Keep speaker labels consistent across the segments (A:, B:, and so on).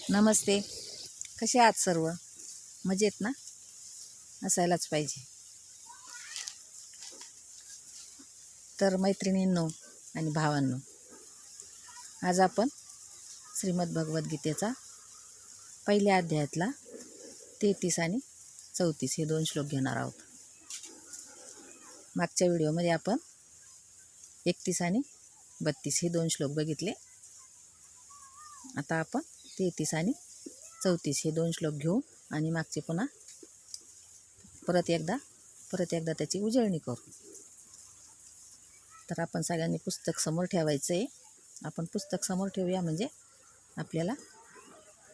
A: नमस्ते. कसे आहात सर्व? मजेत ना? असायलाच पाहिजे. तर मैत्रिणींनो आणि भावांनो, आज आपण श्रीमद भगवद्गीतेचा पहिल्या अध्यायातला 33 आणि 34 हे 2 श्लोक घेणार आहोत. मागच्या व्हिडिओमध्ये आपण 31 आणि 32 हे 2 श्लोक बघितले. आता आपण 33 आणि 34 हे 2 श्लोक घेऊ आणि मागचे पुन्हा परत एकदा त्याची उजळणी करू. तर आपण सगळ्यांनी पुस्तक समोर ठेवायचं आहे. आपण पुस्तक समोर ठेवूया, म्हणजे आपल्याला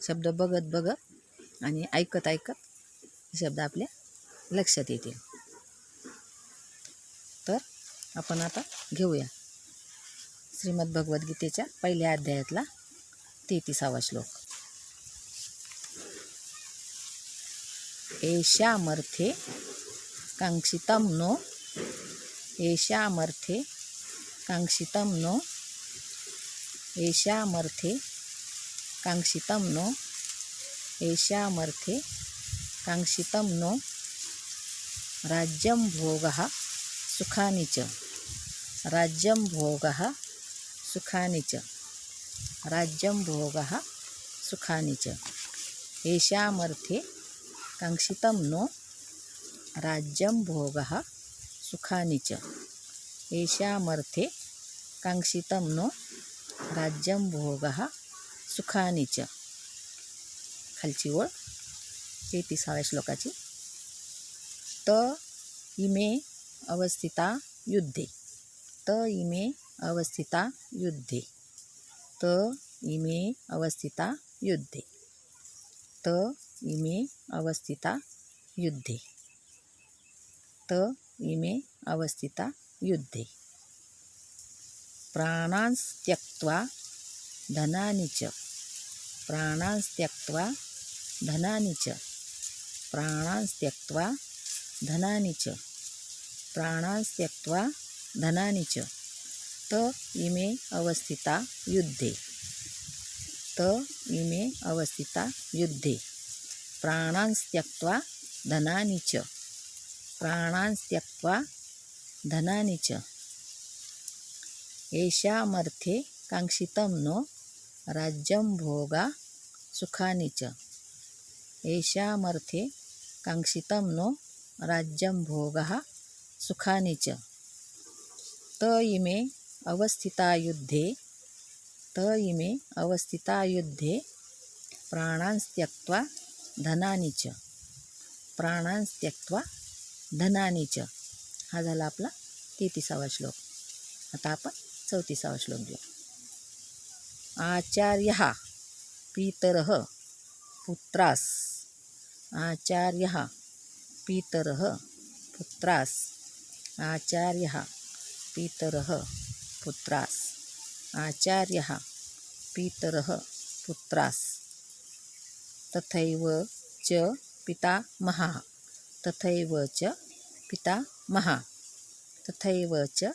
A: शब्द बघत आणि ऐकत शब्द आपल्या लक्षात येतील. तर आपण आता घेऊया श्रीमद भगवद्गीतेच्या पहिल्या अध्यायातला 33वा श्लोक. एषामर्थे कांक्षितं नो एषामर्थे कांक्षितं नो एषामर्थे कांक्षितं नो एषामर्थे कांक्षितं नो राज्यं भोगः सुखानि च राज्यं भोगः सुखानि च राज्यं भोगः सुखानि च एषामर्थे कांक्षितं नो राज्यं भोगः सुखानि च एषामर्थे कांक्षितं नो राज्यं भोगः सुखानि च. खालची ओळ 33व्या श्लोकाची. त इमे अवस्थिता युद्धे त इमे अवस्थिता युद्धे त इमे अवस्थिता युद्धे त इमे अवस्थिता युद्धे त इमे अवस्थिता युद्धे प्राणांस त्यक्त्वा धनानि च प्राणांस त्यक्त्वा धनानि च प्राणांस त्यक्त्वा धनानि च प्राणांस त्यक्त्वा धनानि च त इमे अवस्थिता युद्धे त इमे अवस्थिता युद्धे प्राणांस त्यक्त्वा धनानि च प्राणांस त्यक्त्वा धनानि च एषामर्थे कांक्षितं नो राज्यं भोगा सुखानि च एषामर्थे कांक्षितं नो राज्यं भोगः सुखानि च त इमे अवस्थिता युद्धे त इमे अवस्थिता युद्धे प्राणांस त्यक्त्वा धनानि च प्राणांस त्यक्त्वा धनानि च. हा झाला आपला 33वा श्लोक. आता आपण 34वा श्लोक घेऊ. आचार्यः पितरः पुत्रास् आचार्यः पितरः पुत्रास् आचार्यः पितरः पुत्रास् आचार्यः पितरः पुत्रास् तथैव च पितामहः तथैव च पितामहः तथैव च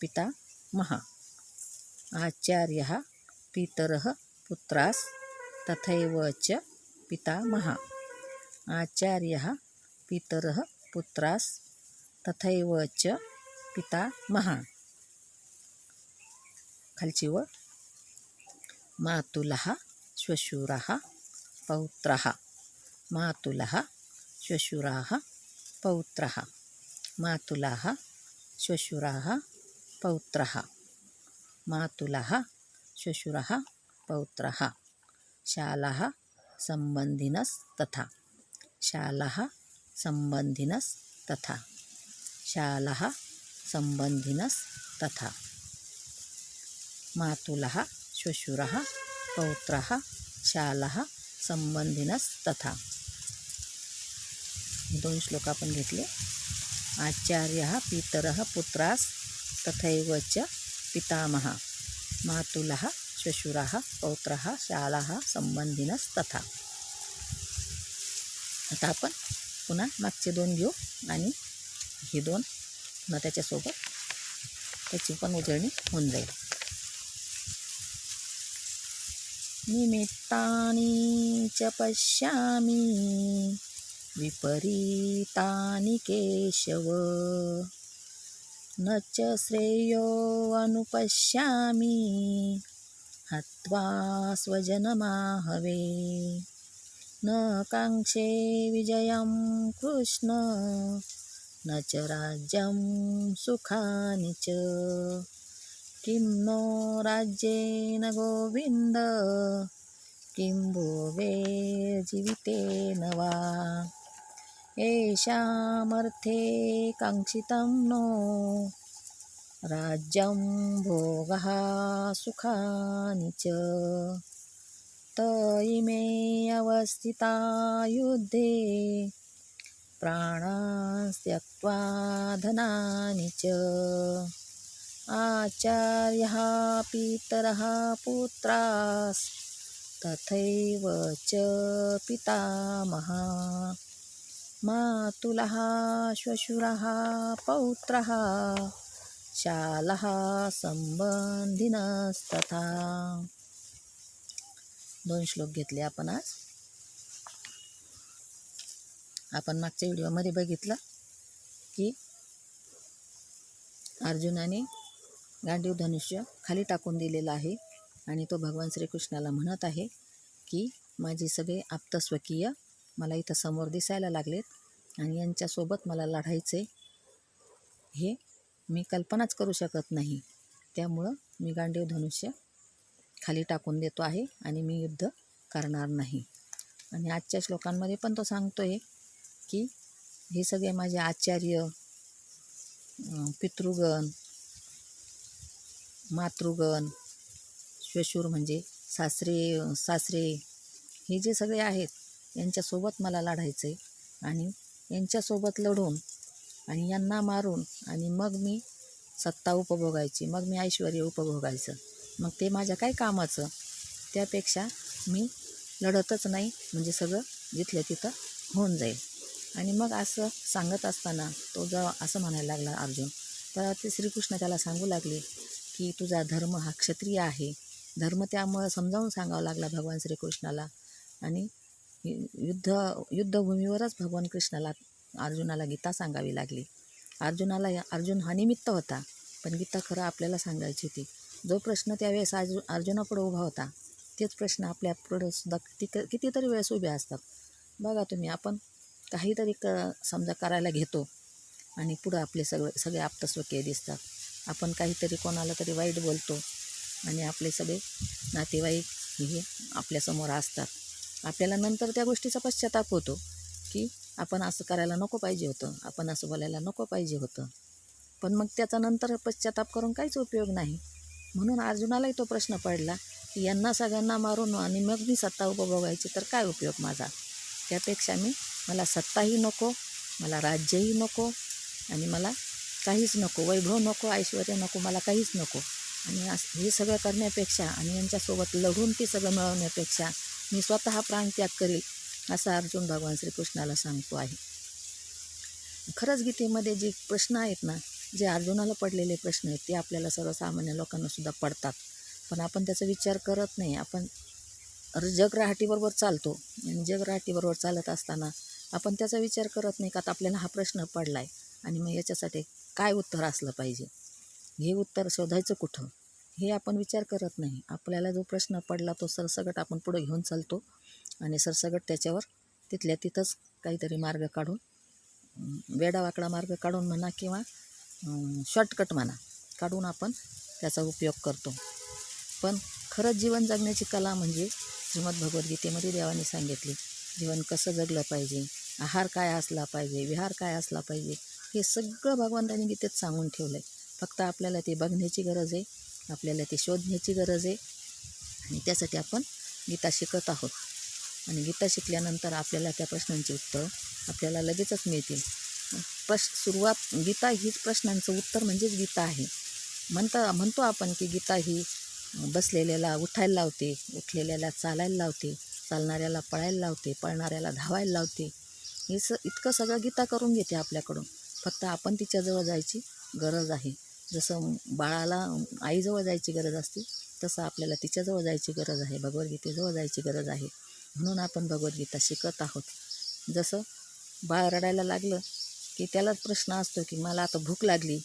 A: पितामहः आचार्यः पितरः पुत्रास् तथैव च पितामहः आचार्यः पितरः पुत्रास् तथैव च पितामहः. खालची वर मातुलः श्वशुरः पौत्रः मातुलः श्वशुराः पौत्रः मातुलः श्वशुराः पौत्रः मातुलः श्वशुरः पौत्रः शालः सम्बन्धिनस्तथा शालः सम्बन्धिनस्तथा शालः सम्बन्धिनस्तथा मातुलः श्वशुरः पौत्रः शालः सम्बन्धिनस्तथा. 2 श्लोक आपण घेतले. आचार्यः पितरः पुत्रास् तथैव च पितामहः मातुलः श्वशुरः पौत्रः शालः सम्बन्धिनस्तथा. आता आपण पुन्हा मागचे 2 घेऊ आणि हे 2 पुन्हा त्याच्यासोबत त्याची पण उजळणी होऊन जाईल. निमित्तानि च पश्यामि विपरीतानि केशव न च श्रेयो अनुपश्यामि हत्वा स्वजनमाहवे न काङ्क्षे विजयं कृष्ण न च राज्यं सुखानि च किं नो राज्येन गोविन्द किं भोगैर्जीवितेन वा येषामर्थे काङ्क्षितं नो राज्यं भोगः सुखानि च त इमे अवस्थिता युद्धे प्राणान् त्यक्त्वा धनानि च आचार्यः पितरः पुत्रास्तथैव च पितामहा मातुलः श्वशुरः पौत्रः शालः संबंधिनस्तथा. 2 श्लोक घेतले आपण आज. आपण मागच्या व्हिडिओमध्ये बघितलं की अर्जुनाने गांडीव धनुष्य खाली टाकून दिलेला आहे आणि तो भगवान श्रीकृष्णाला म्हणत आहे की माझे सगळे आप्तस्वकीय मला इथं समोर दिसायला लागलेत आणि यांच्यासोबत मला लढायचे हे मी कल्पनाच करू शकत नाही. त्यामुळं मी गांडीव धनुष्य खाली टाकून देतो आहे आणि मी युद्ध करणार नाही. आणि आजच्या श्लोकांमध्ये पण तो सांगतोय की हे सगळे माझे आचार्य, पितृगण, मातृगण, श्वशुर म्हणजे सासरे हे जे सगळे आहेत यांच्यासोबत मला लढायचे आणि यांच्यासोबत लढून आणि यांना मारून आणि मग मी सत्ता उपभोगायची, मग मी ऐश्वर्य उपभोगायचं, मग ते माझ्या काय कामाचं. त्यापेक्षा मी लढतच नाही म्हणजे सगळं जिथल्या तिथं होऊन जाईल. आणि मग असं सांगत असताना तो जेव्हा असं म्हणायला लागला अर्जुन, तर ते श्रीकृष्ण त्याला सांगू लागले की तुझा धर्म हा क्षत्रिय आहे. धर्म त्यामुळं समजावून सांगावा लागला भगवान श्रीकृष्णाला. आणि युद्धभूमीवरच भगवान कृष्णाला अर्जुनाला गीता सांगावी लागली. अर्जुन हा निमित्त होता, पण गीता खरं आपल्याला सांगायची होती. जो प्रश्न त्यावेळेस अर्जुनापुढे उभा होता तेच प्रश्न आपल्या पुढं सुद्धा कितीतरी वेळेस उभे असतात. बघा तुम्ही, आपण काहीतरी समजा करायला घेतो आणि पुढं आपले सगळे आप्तस्वकीय दिसतात. आपण काहीतरी कोणाला तरी वाईट बोलतो आणि आपले सगळे नातेवाईक हे आपल्यासमोर असतात. आपल्याला नंतर त्या गोष्टीचा पश्चाताप होतो की आपण असं करायला नको पाहिजे होतं, आपण असं बोलायला नको पाहिजे होतं. पण मग त्याचा नंतर पश्चाताप करून काहीच उपयोग नाही. म्हणून अर्जुनालाही तो प्रश्न पडला की यांना सगळ्यांना मारून आणि मग मी सत्ता उपभोगायची तर काय उपयोग माझा. त्यापेक्षा मला सत्ताही नको, मला राज्यही नको आणि मला काहीच नको, वैभव नको, ऐश्वर्य नको, मला काहीच नको. आणि हे सगळं करण्यापेक्षा आणि यांच्यासोबत लढून ते सगळं मिळवण्यापेक्षा मी स्वतः प्राणत्याग करेल असं अर्जुन भगवान श्रीकृष्णाला सांगतो आहे. खरंच गीतेमध्ये जे प्रश्न आहेत ना, जे अर्जुनाला पडलेले प्रश्न आहेत ते आपल्याला सर्वसामान्य लोकांना सुद्धा पडतात. पण आपण त्याचा विचार करत नाही. आपण जगराहाटीबरोबर चालतो आणि जगराहाटीबरोबर चालत असताना आपण त्याचा विचार करत नाही का आता आपल्याला हा प्रश्न पडला आहे आणि मग याच्यासाठी काय उत्तर असलं पाहिजे, हे उत्तर शोधायचं कुठं, हे आपण विचार करत नाही. आपल्याला जो प्रश्न पडला तो सरसकट आपण पुढे घेऊन चालतो आणि सरसकट त्याच्यावर तिथल्या तिथंच काहीतरी मार्ग काढून, वेडावाकडा मार्ग काढून म्हणा किंवा शॉर्टकट म्हणा काढून आपण त्याचा उपयोग करतो. पण खरंच जीवन जगण्याची कला म्हणजे श्रीमद्भगवद्गीतेमध्ये देवाने सांगितले जीवन कसं जगलं पाहिजे, आहार काय असला पाहिजे, विहार काय असला पाहिजे, हे सगळं भगवंतांनी गीतेत सांगून ठेवलं आहे. फक्त आपल्याला ते बघण्याची गरज आहे, आपल्याला ते शोधण्याची गरज आहे आणि त्यासाठी आपण गीता शिकत आहोत. आणि गीता शिकल्यानंतर आपल्याला त्या प्रश्नांची उत्तर आपल्याला लगेचच मिळतील. सुरुवात गीता हीच प्रश्नांचं उत्तर म्हणजेच गीता आहे. म्हणतो आपण की गीता ही बसलेल्याला उठायला लावते, उठलेल्याला चालायला लावते, चालणाऱ्याला पळायला लावते, पळणाऱ्याला धावायला लावते. इतकं सगळं गीता करून घेते आपल्याकडून. फक्त आपण तिच्याजवळ जायची गरज आहे. जसं बाळाला आईजवळ जायची गरज असते तसं आपल्याला तिच्याजवळ जायची गरज आहे, भगवद्गीतेजवळ जायची गरज आहे. म्हणून आपण भगवद्गीता शिकत आहोत. जसं बाळ रडायला लागलं की त्यालाच प्रश्न असतो की मला आता भूक लागली,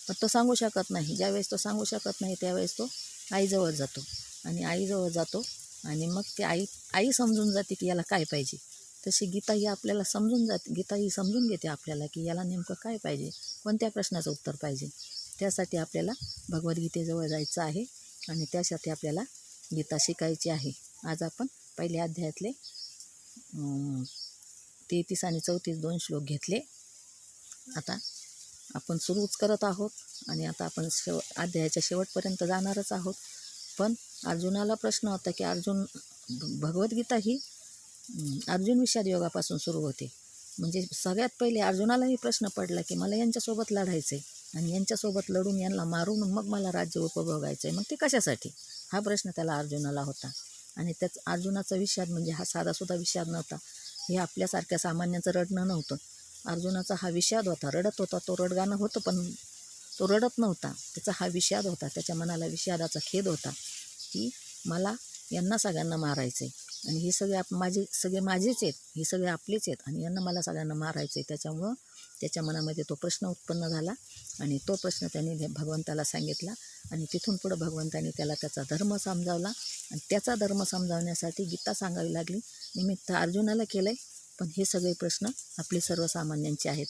A: पण तो सांगू शकत नाही. ज्यावेळेस तो सांगू शकत नाही त्यावेळेस तो आईजवळ जातो आईजवळ जातो आणि मग ती आई समजून जाते की याला काय पाहिजे. तशी गीता ही आपल्याला समजून जाते, गीता ही समजून घेते आपल्याला की याला नेमकं काय पाहिजे, कोणत्या प्रश्नाचं उत्तर पाहिजे. त्यासाठी आपल्याला भगवद्गीतेजवळ जायचं आहे आणि त्यासाठी आपल्याला गीता शिकायची आहे. आज आपण पहिल्या अध्यायातले 33 आणि 34 2 श्लोक घेतले. आता आपण सुरूच करत आहोत आणि आता आपण अध्यायाच्या शेवटपर्यंत जाणारच आहोत. पण अर्जुनाला प्रश्न होता की भगवद्गीता ही अर्जुन विषाद योगापासून सुरू होते. म्हणजे सगळ्यात पहिले अर्जुनालाही प्रश्न पडला की मला यांच्यासोबत लढायचं आहे आणि यांच्यासोबत लढून यांना मारून मग मला राज्य उपभोगायचं आहे, मग ते कशासाठी, हा प्रश्न त्याला अर्जुनाला होता. आणि त्याच अर्जुनाचा विषाद म्हणजे हा साधासुद्धा विषाद नव्हता. हे आपल्यासारख्या सामान्याचं रडणं नव्हतं. अर्जुनाचा हा विषाद होता, रडत होता. तो रडगाणं होतं पण तो रडत नव्हता. त्याचा हा विषाद होता. त्याच्या मनाला विषादाचा खेद होता की मला यांना सगळ्यांना मारायचं आहे आणि हे सगळे माझेच आहेत, हे सगळे आपलेच आहेत आणि यांना मला सगळ्यांना मारायचं आहे. त्याच्यामुळं त्याच्या मनामध्ये तो प्रश्न उत्पन्न झाला आणि तो प्रश्न त्याने भगवंताला सांगितला आणि तिथून पुढं भगवंताने त्याला त्याचा धर्म समजावला आणि त्याचा धर्म समजावण्यासाठी गीता सांगावी लागली. निमित्त अर्जुनाला केलं आहे, पण हे सगळे प्रश्न आपले सर्वसामान्यांचे आहेत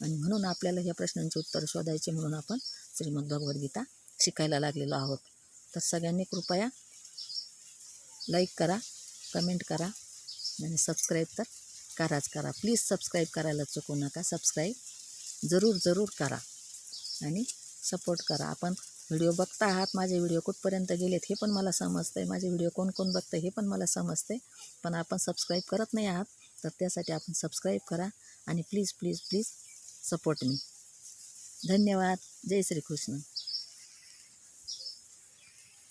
A: आणि म्हणून आपल्याला ह्या प्रश्नांचे उत्तर शोधायचे म्हणून आपण श्रीमद भगवद्गीता शिकायला लागलेलो आहोत. तर सगळ्यांनी कृपया लाईक करा, कमेंट करा आणि सबस्क्राईब तर करा. प्लीज सबस्क्राईब करायला चुकू नका. सबस्क्राईब जरूर करा आणि सपोर्ट करा. आपण व्हिडिओ बघता आहात, माझे व्हिडिओ कुठपर्यंत गेलेत हे पण मला समजतं आहे, माझे व्हिडिओ कोण बघतं हे पण मला समजतं आहे, पण आपण सबस्क्राईब करत नाही आहात. तर त्यासाठी आपण सबस्क्राईब करा आणि प्लीज सपोर्ट मी. धन्यवाद. जय श्री कृष्ण.